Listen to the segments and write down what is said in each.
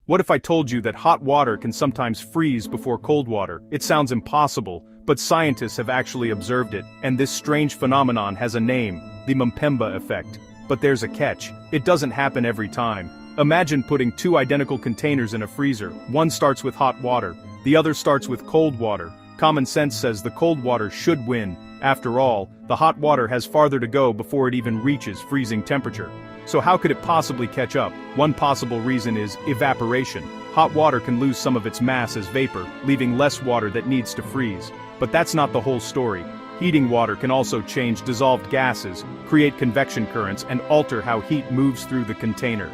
What if I told you that hot water can sometimes freeze before cold water? It sounds impossible, but scientists have actually observed it, and this strange phenomenon has a name, the Mpemba effect. But there's a catch. It doesn't happen every time. Imagine putting two identical containers in a freezer. One starts with hot water, the other starts with cold water. Common sense says the cold water should win. After all, the hot water has farther to go before it even reaches freezing temperature. So how could it possibly catch up? One possible reason is evaporation. Hot water can lose some of its mass as vapor, leaving less water that needs to freeze. But that's not the whole story. Heating water can also change dissolved gases, create convection currents, and alter how heat moves through the container.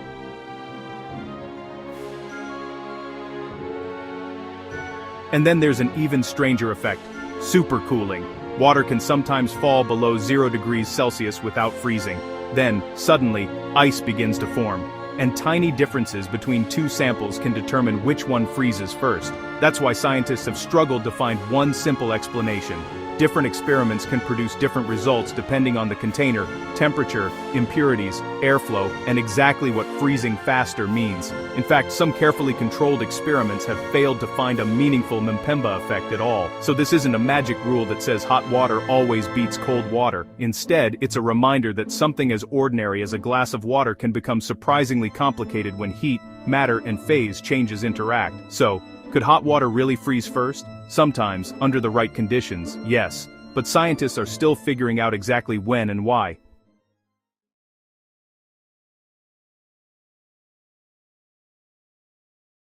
And then there's an even stranger effect, supercooling. Water can sometimes fall below 0 degrees Celsius without freezing. Then, suddenly, ice begins to form. And tiny differences between two samples can determine which one freezes first. That's why scientists have struggled to find one simple explanation. Different experiments can produce different results depending on the container, temperature, impurities, airflow, and exactly what freezing faster means. In fact, some carefully controlled experiments have failed to find a meaningful Mpemba effect at all. So this isn't a magic rule that says hot water always beats cold water. Instead, it's a reminder that something as ordinary as a glass of water can become surprisingly complicated when heat, matter, and phase changes interact. So, could hot water really freeze first? Sometimes, under the right conditions, yes. But scientists are still figuring out exactly when and why.